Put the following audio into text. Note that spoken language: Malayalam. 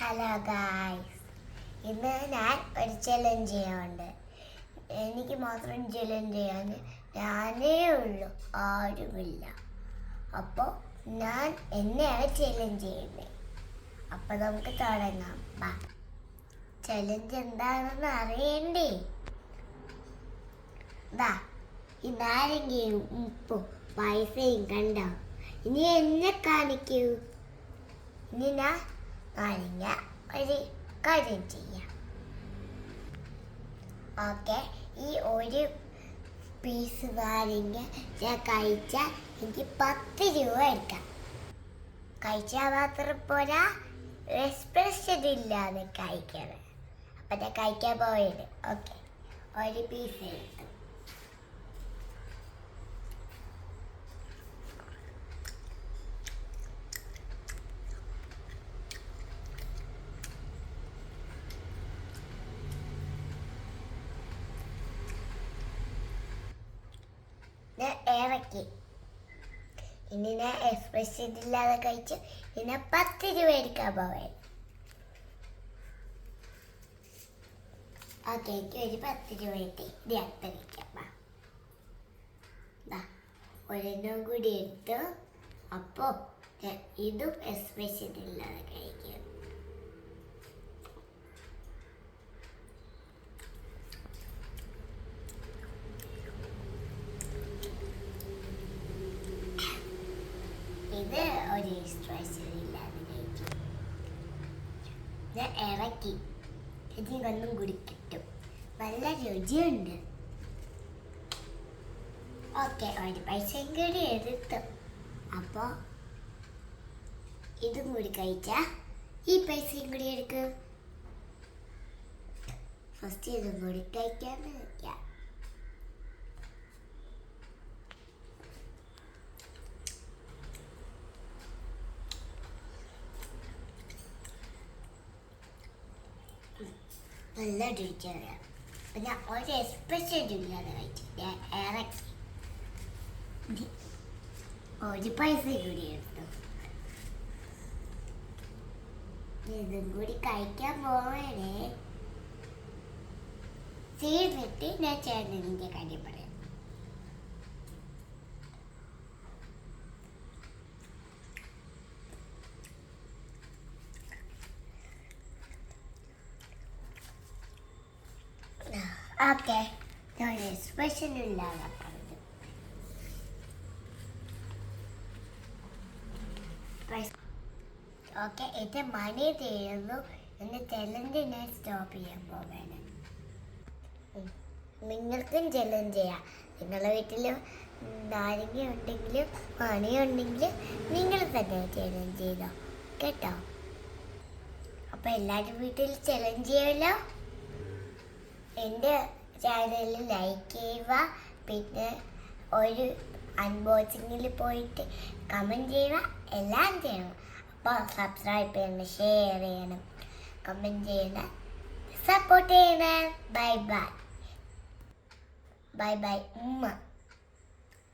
ഹലോ ഗായ്സ്, ഇന്ന് ഞാൻ ഒരു ചലഞ്ച് ചെയ്യാനുണ്ട്. എനിക്ക് മാത്രം ചലഞ്ച് ചെയ്യാൻ ഞാനേ ഉള്ളൂ, ആരുമില്ല. അപ്പോൾ ഞാൻ എന്നെയാണ് ചലഞ്ച് ചെയ്യുന്നത്. അപ്പോൾ നമുക്ക് തുടങ്ങാം. ചലഞ്ച് എന്താണെന്ന് അറിയണ്ടേ? ഈ നാരങ്ങയും ഉപ്പും പൈസയും കണ്ടോ? ഇനി എന്നെ കാണിക്കൂ. ഇനി ഞാൻ നാരങ്ങ ഒരു കാര്യം ചെയ്യാം. ഓക്കെ, ഈ ഒരു പീസ് നാരങ്ങ ഞാൻ കഴിച്ചാൽ എനിക്ക് 10 രൂപ എടുക്കാം. കഴിച്ചാൽ മാത്രം പോരാ, എക്സ്പ്രഷൻ ഇല്ലാതെ കഴിക്കണം. അപ്പം ഞാൻ കഴിക്കാൻ പോയത്. ഓക്കെ, ഒരു പീസ് എടുത്തു. ഇറക്കി. ഇനി ഞാൻ എക്സ്പ്രഷൻ ഇല്ലാതെ കഴിച്ചു. ഇനി 10 രൂപ എടുക്കാൻ പോവേ. ഓക്കെ, എനിക്ക് ഒരു 10 രൂപ കിട്ടി. ഇത് അടുത്ത കഴിക്കാം. ഒരെണ്ണം കൂടി എടുത്തു. അപ്പോൾ ഇതും എക്സ്പ്രഷൻ ഇല്ലാതെ കഴിക്കും. ഇത് ഒരു എക്സ്പ്രഷൻ ഇല്ലാതെ കഴിക്കും. ഞാൻ ഇറക്കി. ഇതിനൊന്നും കൂടി കിട്ടും. നല്ല രുചിയുണ്ട്. ഓക്കെ, ഒരു പൈസയും കൂടി എടുത്തു. അപ്പോൾ ഇതും കൂടി കഴിച്ചാൽ ഈ പൈസയും കൂടി എടുക്കും. ഫസ്റ്റ് ഇതും കൂടി കഴിക്കാമെന്ന് വയ്ക്കാം. നല്ല രുചിയാണ്. അപ്പം ഞാൻ ഒരു എക്സ്പ്രഷൻ ഇല്ലാതെ കഴിച്ചു. ഞാൻ ഇറക്കി. ഒരു പൈസ കൂടി എടുത്തു. ഇതും കൂടി കഴിക്കാൻ പോവണേ. ചെയ്തിട്ട് ഞാൻ ചേട്ടനിൻ്റെ കാര്യം പറയാം. ഓക്കെ, ഞാൻ എക്സ്പ്രഷൻ ഇല്ലാതെ പറഞ്ഞു. ഓക്കെ, എൻ്റെ മണി തീരുന്നു. എൻ്റെ ചലഞ്ച് ഞാൻ സ്റ്റോപ്പ് ചെയ്യാൻ പോവുകയാണ്. നിങ്ങൾക്കും ചലഞ്ച് ചെയ്യാം. നിങ്ങളുടെ വീട്ടിൽ നാരങ്ങ ഉണ്ടെങ്കിലും മണി ഉണ്ടെങ്കിലും നിങ്ങൾ തന്നെ ചലഞ്ച് ചെയ്തോ കേട്ടോ. അപ്പോൾ എല്ലാവരും വീട്ടിൽ ചലഞ്ച് ചെയ്യുമല്ലോ. എൻ്റെ ചാനൽ ലൈക്ക് ചെയ്യുക, പിന്നെ ഒരു അൺബോക്സിങ്ങിൽ പോയിട്ട് കമൻറ്റ് ചെയ്യുക, എല്ലാം ചെയ്യണം. അപ്പോൾ സബ്സ്ക്രൈബ് ചെയ്യണം, ഷെയർ ചെയ്യണം, കമൻറ്റ് ചെയ്യണം, സപ്പോർട്ട് ചെയ്യണം. Bye bye. ബൈ ബൈ ഉമ്മ.